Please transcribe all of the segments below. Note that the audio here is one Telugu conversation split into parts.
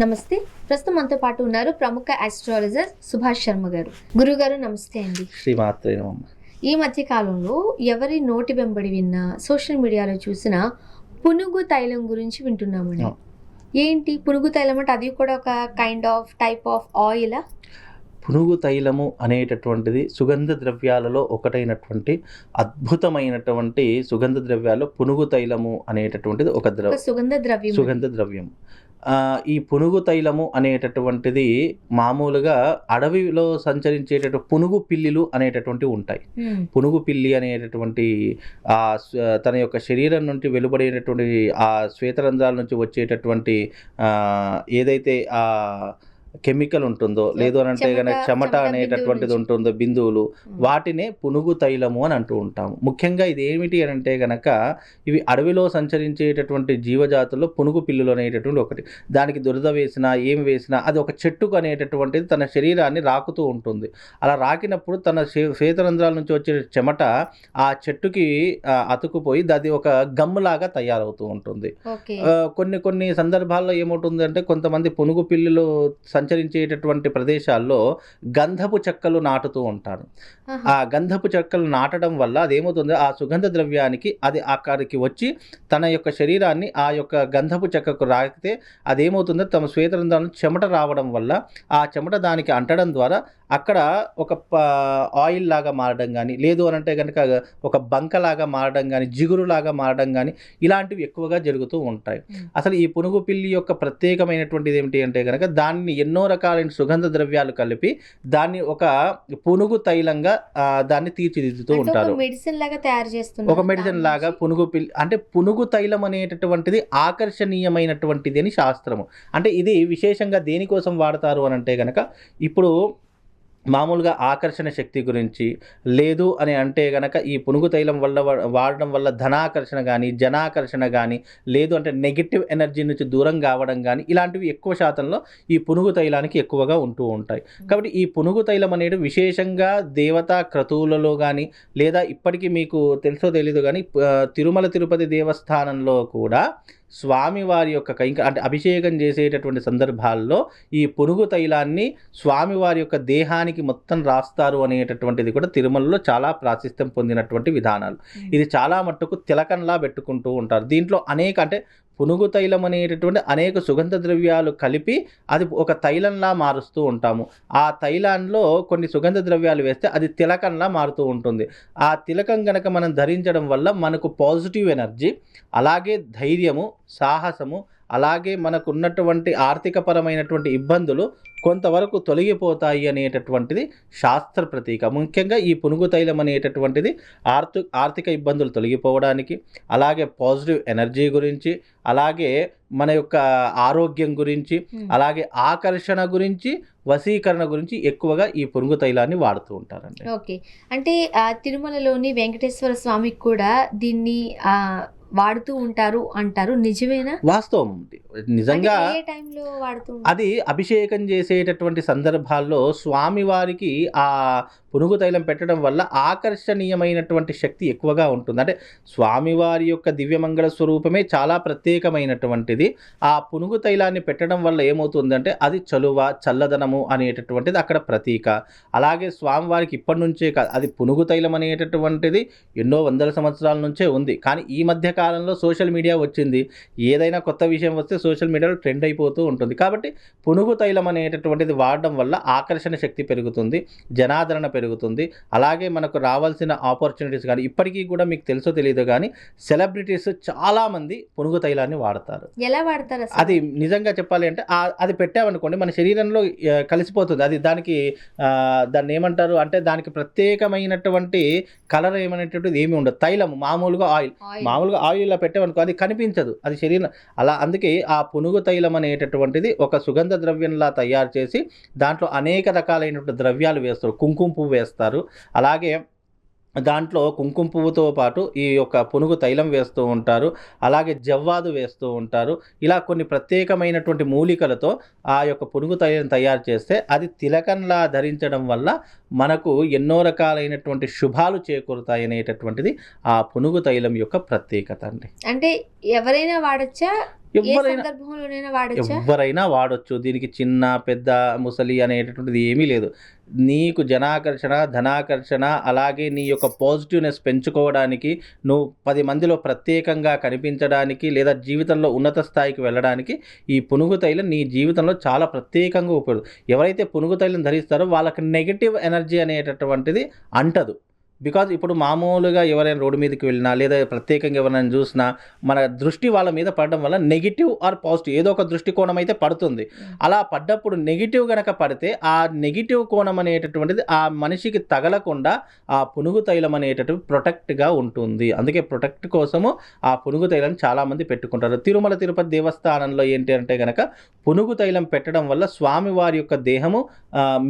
నమస్తే. ప్రస్తుతం మనతో పాటు ఉన్నారు ప్రముఖ ఆస్ట్రాలజర్ సుభాష్ శర్మ గారు. గురుగారు నమస్తే అండి. శ్రీమాత్రే నమః. ఈ మధ్య కాలంలో ఎవరి నోటి వెంబడి విన్నా, సోషల్ మీడియాలో చూసినా పునుగు తైలం గురించి వింటున్నామండి. ఏంటి పునుగు తైలం అంటే? అది కూడా ఒక కైండ్ ఆఫ్ టైప్ ఆఫ్ ఆయిలా? పునుగు తైలము అనేటటువంటిది సుగంధ ద్రవ్యాలలో ఒకటైనటువంటి అద్భుతమైనటువంటి సుగంధ ద్రవ్యాల్లో పునుగు తైలము అనేటటువంటిది ఒక సుగంధ ద్రవ్యం. ఈ పునుగు తైలము అనేటటువంటిది మామూలుగా అడవిలో సంచరించేటటువంటి పునుగు పిల్లిలు అనేటటువంటివి ఉంటాయి. పునుగు పిల్లి అనేటటువంటి తన యొక్క శరీరం నుండి వెలువడేటటువంటి ఆ శ్వేతరంధ్రాల నుంచి వచ్చేటటువంటి ఏదైతే ఆ కెమికల్ ఉంటుందో, లేదు అని అంటే కనుక చెమట అనేటటువంటిది ఉంటుందో, బిందువులు, వాటినే పునుగు తైలము అని అంటూ ఉంటాము. ముఖ్యంగా ఇది ఏమిటి అని అంటే కనుక ఇవి అడవిలో సంచరించేటటువంటి జీవజాతుల్లో పునుగు పిల్లులు అనేటటువంటి ఒకటి. దానికి దురద వేసినా ఏమి వేసినా అది ఒక చెట్టుకు అనేటటువంటిది తన శరీరాన్ని రాకుతూ ఉంటుంది. అలా రాకినప్పుడు తన శ్వేతరంధ్రాల నుంచి వచ్చే చెమట ఆ చెట్టుకి అతుకుపోయి అది ఒక గమ్ములాగా తయారవుతూ ఉంటుంది. కొన్ని సందర్భాల్లో ఏమవుతుంది అంటే కొంతమంది పునుగు పిల్లులు సంచరించేటటువంటి ప్రదేశాల్లో గంధపు చెక్కలు నాటుతూ ఉంటారు. ఆ గంధపు చెక్కలు నాటడం వల్ల అదేమవుతుంది, ఆ సుగంధ ద్రవ్యానికి అది అక్కడికి వచ్చి తన యొక్క శరీరాన్ని ఆ యొక్క గంధపు చెక్కకు రాకితే అదేమవుతుందో తమ శ్వేతరంధ్రాలను చెమట రావడం వల్ల ఆ చెమట దానికి అంటడం ద్వారా అక్కడ ఒక ఆయిల్ లాగా మారడం కానీ, లేదు అని అంటే కనుక ఒక బంకలాగా మారడం కానీ, జిగురులాగా మారడం కానీ ఇలాంటివి ఎక్కువగా జరుగుతూ ఉంటాయి. అసలు ఈ పునుగు పిల్లి యొక్క ప్రత్యేకమైనటువంటిది ఏమిటి అంటే కనుక దాన్ని ఎన్నో రకాలైన సుగంధ ద్రవ్యాలు కలిపి దాన్ని ఒక పునుగు తైలంగా దాన్ని తీర్చిదిద్దుతూ ఉంటారు. ఒక మెడిసిన్ లాగా పునుగు పిల్లి అంటే పునుగు తైలం అనేటటువంటిది ఆకర్షణీయమైనటువంటిది అని శాస్త్రము. అంటే ఇది విశేషంగా దేనికోసం వాడతారు అని అంటే కనుక ఇప్పుడు మామూలుగా ఆకర్షణ శక్తి గురించి, లేదు అని అంటే గనక ఈ పునుగు తైలం వల్ల వాడడం వల్ల ధనాకర్షణ కానీ, జనాకర్షణ కానీ, లేదు అంటే నెగిటివ్ ఎనర్జీ నుంచి దూరం కావడం కానీ ఇలాంటివి ఎక్కువ శాతంలో ఈ పునుగు తైలానికి ఎక్కువగా ఉంటూ ఉంటాయి. కాబట్టి ఈ పునుగు తైలం అనేది విశేషంగా దేవతా క్రతువులలో కానీ, లేదా ఇప్పటికీ మీకు తెలుసో తెలీదు కానీ తిరుమల తిరుపతి దేవస్థానంలో కూడా స్వామివారి యొక్క అంటే అభిషేకం చేసేటటువంటి సందర్భాల్లో ఈ పునుగు తైలాన్ని స్వామివారి యొక్క దేహానికి మొత్తం రాస్తారు అనేటటువంటిది కూడా తిరుమలలో చాలా ప్రాశస్త్యం పొందినటువంటి విధానాలు. ఇది చాలా మట్టుకు తిలకంలా పెట్టుకుంటూ ఉంటారు. దీంట్లో అంటే పునుగు తైలం అనేటటువంటి అనేక సుగంధ ద్రవ్యాలు కలిపి అది ఒక తైలంలా మారుస్తూ ఉంటాము. ఆ తైలాల్లో కొన్ని సుగంధ ద్రవ్యాలు వేస్తే అది తిలకంలా మారుతూ ఉంటుంది. ఆ తిలకం గనక మనం ధరించడం వల్ల మనకు పాజిటివ్ ఎనర్జీ, అలాగే ధైర్యము, సాహసము, అలాగే మనకు ఉన్నటువంటి ఆర్థికపరమైనటువంటి ఇబ్బందులు కొంతవరకు తొలగిపోతాయి అనేటటువంటిది శాస్త్ర ప్రతీక. ముఖ్యంగా ఈ పునుగు తైలం అనేటటువంటిది ఆర్థిక ఇబ్బందులు తొలగిపోవడానికి, అలాగే పాజిటివ్ ఎనర్జీ గురించి, అలాగే మన యొక్క ఆరోగ్యం గురించి, అలాగే ఆకర్షణ గురించి, వశీకరణ గురించి ఎక్కువగా ఈ పునుగు తైలాన్ని వాడుతూ ఉంటారండి. ఓకే. అంటే తిరుమలలోని వెంకటేశ్వర స్వామికి కూడా దీన్ని వాడుతూ ఉంటారు అంటారు, నిజమేనా? వాస్తవం. నిజంగా అది అభిషేకం చేసేటటువంటి సందర్భాల్లో స్వామివారికి ఆ పునుగు తైలం పెట్టడం వల్ల ఆకర్షణీయమైనటువంటి శక్తి ఎక్కువగా ఉంటుంది. అంటే స్వామివారి యొక్క దివ్యమంగళ స్వరూపమే చాలా ప్రత్యేకమైనటువంటిది. ఆ పునుగు తైలాన్ని పెట్టడం వల్ల ఏమవుతుందంటే అది చలువ, చల్లదనము అనేటటువంటిది అక్కడ ప్రతీక. అలాగే స్వామివారికి ఇప్పటి నుంచే కాదు, అది పునుగు తైలం అనేటటువంటిది ఎన్నో వందల సంవత్సరాల నుంచే ఉంది. కానీ ఈ మధ్య కాలంలో సోషల్ మీడియా వచ్చింది. ఏదైనా కొత్త విషయం వస్తే సోషల్ మీడియాలో ట్రెండ్ అయిపోతూ ఉంటుంది. కాబట్టి పునుగు తైలం అనేటటువంటిది వాడడం వల్ల ఆకర్షణ శక్తి పెరుగుతుంది, జనాదరణ పెరుగుతుంది. అలాగే మనకు రావాల్సిన ఆపర్చునిటీస్ కానీ, ఇప్పటికీ కూడా మీకు తెలుసో తెలియదు కానీ సెలబ్రిటీస్ చాలా మంది పునుగు తైలాన్ని వాడతారు. ఎలా వాడతారు? అది నిజంగా చెప్పాలి అంటే అది పెట్టామనుకోండి మన శరీరంలో కలిసిపోతుంది. అది దాన్ని ఏమంటారు అంటే దానికి ప్రత్యేకమైనటువంటి కలర్ ఏమనేటువంటిది ఏమి ఉండదు. తైలం మామూలుగా ఆయిల్ ఇలా పెట్టామనుకో అది కనిపించదు, అది శరీరం అలా. అందుకే ఆ పునుగు తైలం అనేటటువంటిది ఒక సుగంధ ద్రవ్యంలా తయారు చేసి దాంట్లో అనేక రకాలైనటువంటి ద్రవ్యాలు వేస్తారు. కుంకుమ పువ్వు వేస్తారు, అలాగే దాంట్లో కుంకుమ పువ్వుతో పాటు ఈ యొక్క పునుగు తైలం వేస్తూ ఉంటారు, అలాగే జవ్వాదు వేస్తూ ఉంటారు. ఇలా కొన్ని ప్రత్యేకమైనటువంటి మూలికలతో ఆ యొక్క పునుగు తైలం తయారు చేస్తే అది తిలకంలా ధరించడం వల్ల మనకు ఎన్నో రకాలైనటువంటి శుభాలు చేకూరుతాయి అనేటటువంటిది ఆ పునుగు తైలం యొక్క ప్రత్యేకత అండి. అంటే ఎవరైనా వాడచ్చా? ఎవరైనా వాడొచ్చు. దీనికి చిన్న పెద్ద ముసలి అనేటటువంటిది ఏమీ లేదు. నీకు జనాకర్షణ, ధనాకర్షణ, అలాగే నీ యొక్క పాజిటివ్నెస్ పెంచుకోవడానికి, నువ్వు 10 మందిలో ప్రత్యేకంగా కనిపించడానికి, లేదా జీవితంలో ఉన్నత స్థాయికి వెళ్ళడానికి ఈ పునుగు తైలం నీ జీవితంలో చాలా ప్రత్యేకంగా ఎవరైతే పునుగు తైలం ధరిస్తారో వాళ్ళకి నెగటివ్ ఎనర్జీ అనేటటువంటిది అంటదు. బికాజ్ ఇప్పుడు మామూలుగా ఎవరైనా రోడ్డు మీదకి వెళ్ళినా, లేదా ప్రత్యేకంగా ఎవరైనా చూసినా, మన దృష్టి వాళ్ళ మీద పడడం వల్ల నెగిటివ్ ఆర్ పాజిటివ్ ఏదో ఒక దృష్టికోణం అయితే పడుతుంది. అలా పడ్డప్పుడు నెగిటివ్ గనక పడితే ఆ నెగిటివ్ కోణం అనేటటువంటిది ఆ మనిషికి తగలకుండా ఆ పునుగు తైలం అనేటటువంటి ప్రొటెక్ట్గా ఉంటుంది. అందుకే ప్రొటెక్ట్ కోసము ఆ పునుగు తైలం చాలామంది పెట్టుకుంటారు. తిరుమల తిరుపతి దేవస్థానంలో ఏంటి అంటే కనుక పునుగు తైలం పెట్టడం వల్ల స్వామివారి యొక్క దేహము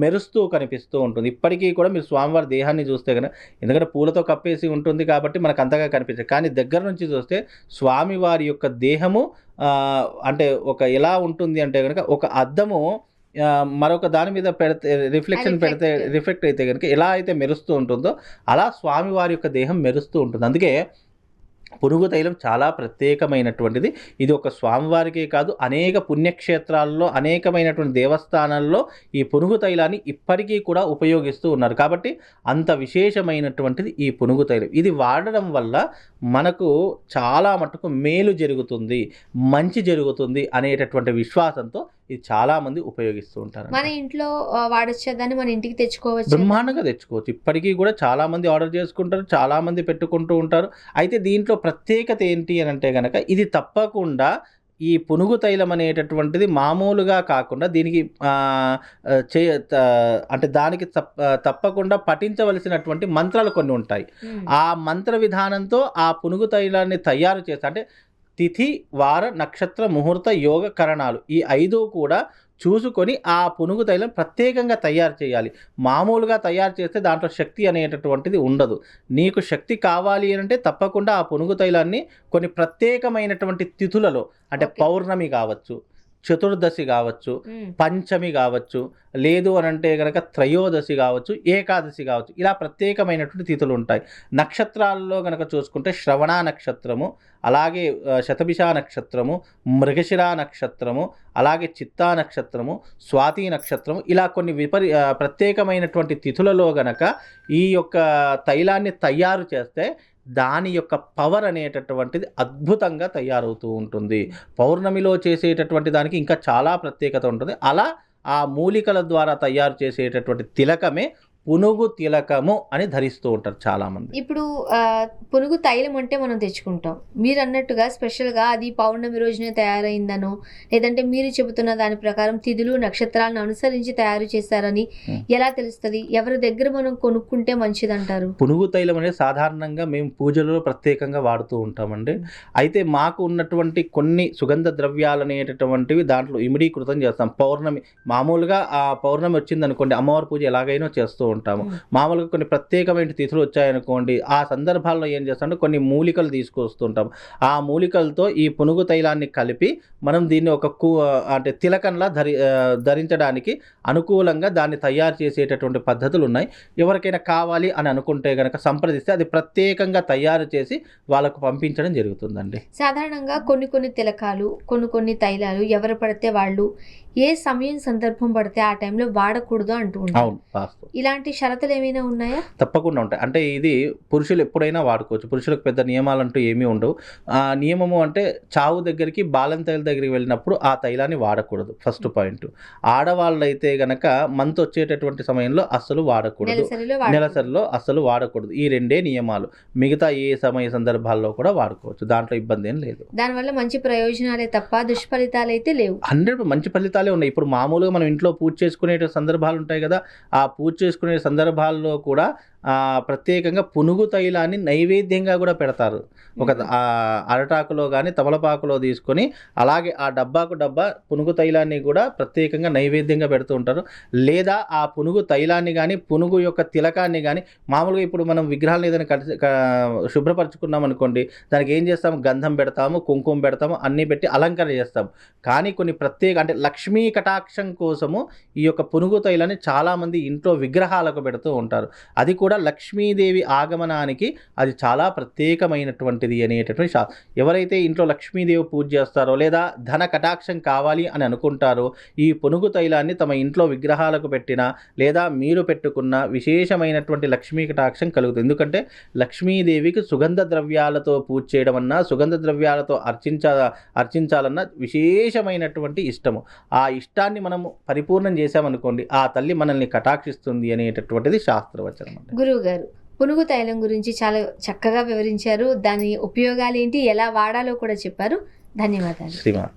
మెరుస్తూ కనిపిస్తూ ఉంటుంది. ఇప్పటికీ కూడా మీరు స్వామివారి దేహాన్ని చూస్తే కనుక, ఎందుకంటే పూలతో కప్పేసి ఉంటుంది కాబట్టి మనకు అంతగా కనిపించదు, కానీ దగ్గర నుంచి చూస్తే స్వామివారి యొక్క దేహము అంటే ఒక ఎలా ఉంటుంది అంటే కనుక ఒక అద్దము మరొక దాని మీద పెడితే రిఫ్లెక్ట్ అయితే కనుక ఎలా అయితే మెరుస్తూ ఉంటుందో అలా స్వామివారి యొక్క దేహం మెరుస్తూ ఉంటుంది. అందుకే పునుగు తైలం చాలా ప్రత్యేకమైనటువంటిది. ఇది ఒక స్వామివారికే కాదు, అనేక పుణ్యక్షేత్రాల్లో, అనేకమైనటువంటి దేవస్థానాల్లో ఈ పునుగు తైలాన్ని ఇప్పటికీ కూడా ఉపయోగిస్తూ ఉన్నారు. కాబట్టి అంత విశేషమైనటువంటిది ఈ పునుగు తైలం. ఇది వాడడం వల్ల మనకు చాలా మటుకు మేలు జరుగుతుంది, మంచి జరుగుతుంది అనేటటువంటి విశ్వాసంతో ఇది చాలా మంది ఉపయోగిస్తూ ఉంటారు. మన ఇంట్లో వాడొచ్చేదాన్ని మన ఇంటికి తెచ్చుకోవచ్చు, బ్రహ్మాండంగా తెచ్చుకోవచ్చు. ఇప్పటికీ కూడా చాలా మంది ఆర్డర్ చేసుకుంటారు, చాలా మంది పెట్టుకుంటూ ఉంటారు. అయితే దీంట్లో ప్రత్యేకత ఏంటి అని అంటే కనుక ఇది తప్పకుండా ఈ పునుగు తైలం అనేటటువంటిది మామూలుగా కాకుండా దీనికి అంటే దానికి తప్పకుండా పఠించవలసినటువంటి మంత్రాలు కొన్ని ఉంటాయి. ఆ మంత్ర విధానంతో ఆ పునుగు తైలాన్ని తయారు చేస్తే, అంటే తిథి, వార, నక్షత్ర, ముహూర్త, యోగ, కరణాలు ఈ 5 కూడా చూసుకొని ఆ పునుగు తైలం ప్రత్యేకంగా తయారు చేయాలి. మామూలుగా తయారు చేస్తే దాంట్లో శక్తి అనేటటువంటిది ఉండదు. నీకు శక్తి కావాలి అంటే తప్పకుండా ఆ పునుగు తైలాన్ని కొన్ని ప్రత్యేకమైనటువంటి తిథులలో, అంటే పౌర్ణమి కావచ్చు, చతుర్దశి కావచ్చు, పంచమి కావచ్చు, లేదు అని అంటే కనుక త్రయోదశి కావచ్చు, ఏకాదశి కావచ్చు, ఇలా ప్రత్యేకమైనటువంటి తిథులు ఉంటాయి. నక్షత్రాల్లో కనుక చూసుకుంటే శ్రవణ నక్షత్రము, అలాగే శతభిష నక్షత్రము, మృగశిర నక్షత్రము, అలాగే చిత్తా నక్షత్రము, స్వాతి నక్షత్రము, ఇలా కొన్ని ప్రత్యేకమైనటువంటి తిథులలో గనక ఈ యొక్క తైలాన్ని తయారు చేస్తే దాని యొక్క పవర్ అనేటటువంటిది అద్భుతంగా తయారవుతూ ఉంటుంది. పౌర్ణమిలో చేసేటటువంటి దానికి ఇంకా చాలా ప్రత్యేకత ఉంటుంది. అలా ఆ మూలికల ద్వారా తయారు చేసేటటువంటి తిలకమే పునుగు తిలకము అని ధరిస్తూ ఉంటారు చాలామంది. ఇప్పుడు పునుగు తైలం అంటే మనం తెచ్చుకుంటాం, మీరు అన్నట్టుగా స్పెషల్గా అది పౌర్ణమి రోజునే తయారైందనో, లేదంటే మీరు చెబుతున్న దాని ప్రకారం తిథులు నక్షత్రాలను అనుసరించి తయారు చేశారని ఎలా తెలుస్తుంది? ఎవరి దగ్గర మనం కొనుక్కుంటే మంచిదంటారు? పునుగు తైలం అనేది సాధారణంగా మేము పూజలలో ప్రత్యేకంగా వాడుతూ ఉంటామండి. అయితే మాకు ఉన్నటువంటి కొన్ని సుగంధ ద్రవ్యాలు అనేటటువంటివి దాంట్లో ఇమిడీకృతం చేస్తాం. పౌర్ణమి మామూలుగా ఆ పౌర్ణమి వచ్చిందనుకోండి, అమ్మవారి పూజ ఎలాగైనా చేస్తూ ఉంటాము. మామూలుగా కొన్ని ప్రత్యేకమైన తిథులు వచ్చాయనుకోండి, ఆ సందర్భాల్లో ఏం చేస్తామంటే కొన్ని మూలికలు తీసుకొస్తుంటాం. ఆ మూలికలతో ఈ పునుగు తైలాన్ని కలిపి మనం దీన్ని ఒక అంటే తిలకంలా ధరించడానికి అనుకూలంగా దాన్ని తయారు చేసేటటువంటి పద్ధతులు ఉన్నాయి. ఎవరికైనా కావాలి అని అనుకుంటే కనుక సంప్రదిస్తే అది ప్రత్యేకంగా తయారు చేసి వాళ్ళకు పంపించడం జరుగుతుందండి. సాధారణంగా కొన్ని తిలకాలు, కొన్ని తైలాలు ఎవరు పడితే వాళ్ళు ఏ సమయం సందర్భం పడితే ఆ టైంలో వాడకూడదు అంటూ ఉంటారు. ఇలాంటి షరతులు ఏమైనా ఉన్నాయా? తప్పకుండా ఉంటాయి. అంటే ఇది పురుషులు ఎప్పుడైనా వాడుకోవచ్చు. పురుషులకు పెద్ద నియమాలు అంటూ ఏమీ ఉండవు. ఆ నియమము అంటే చావు దగ్గరికి, బాలం తైల దగ్గరికి వెళ్ళినప్పుడు ఆ తైలాన్ని వాడకూడదు. First point. ఆడవాళ్ళు అయితే గనక మంత్ వచ్చేటటువంటి సమయంలో అస్సలు వాడకూడదు, నెలసరిలో అస్సలు వాడకూడదు. ఈ 2 నియమాలు. మిగతా ఏ సమయ సందర్భాల్లో కూడా వాడుకోవచ్చు, దాంట్లో ఇబ్బంది ఏం లేదు. దానివల్ల మంచి ప్రయోజనాలే తప్ప దుష్ఫలితాలు అయితే లేవు. 100 మంచి ఫలితాలే ఉన్నాయి. ఇప్పుడు మామూలుగా మనం ఇంట్లో పూజ చేసుకునే సందర్భాలు ఉంటాయి కదా, ఆ పూజ చేసుకునే సందర్భాల్లో కూడా ప్రత్యేకంగా పునుగు తైలాన్ని నైవేద్యంగా కూడా పెడతారు. ఒక అరటాకులో కానీ తమలపాకులో తీసుకొని అలాగే ఆ డబ్బాకు డబ్బా పునుగు తైలాన్ని కూడా ప్రత్యేకంగా నైవేద్యంగా పెడుతూ ఉంటారు. లేదా ఆ పునుగు తైలాన్ని కానీ పునుగు యొక్క తిలకాన్ని కానీ మామూలుగా ఇప్పుడు మనం విగ్రహాలను ఏదైనా శుభ్రపరచుకున్నాం అనుకోండి, దానికి ఏం చేస్తాము, గంధం పెడతాము, కుంకుమ పెడతాము, అన్నీ పెట్టి అలంకరణ చేస్తాము. కానీ కొన్ని ప్రత్యేక అంటే లక్ష్మీ కటాక్షం కోసము ఈ యొక్క పునుగు తైలాన్ని చాలామంది ఇంట్లో విగ్రహాలకు పెడుతూ ఉంటారు. అది కూడా కూడా లక్ష్మీదేవి ఆగమనానికి అది చాలా ప్రత్యేకమైనటువంటిది అనేటటువంటి ఎవరైతే ఇంట్లో లక్ష్మీదేవి పూజ చేస్తారో లేదా ధన కటాక్షం కావాలి అని అనుకుంటారో ఈ పునుగు తైలాన్ని తమ ఇంట్లో విగ్రహాలకు పెట్టినా లేదా మీరు పెట్టుకున్న విశేషమైనటువంటి లక్ష్మీ కటాక్షం కలుగుతుంది. ఎందుకంటే లక్ష్మీదేవికి సుగంధ ద్రవ్యాలతో పూజ చేయడం అన్నా సుగంధ ద్రవ్యాలతో అర్చించాలన్న విశేషమైనటువంటి ఇష్టము. ఆ ఇష్టాన్ని మనము పరిపూర్ణం చేశామనుకోండి ఆ తల్లి మనల్ని కటాక్షిస్తుంది అనేటటువంటిది శాస్త్రవచనం. గురువు గారు పునుగు తైలం గురించి చాలా చక్కగా వివరించారు. దాని ఉపయోగాలు ఏంటి, ఎలా వాడాలో కూడా చెప్పారు. ధన్యవాదాలు. శ్రీమాత.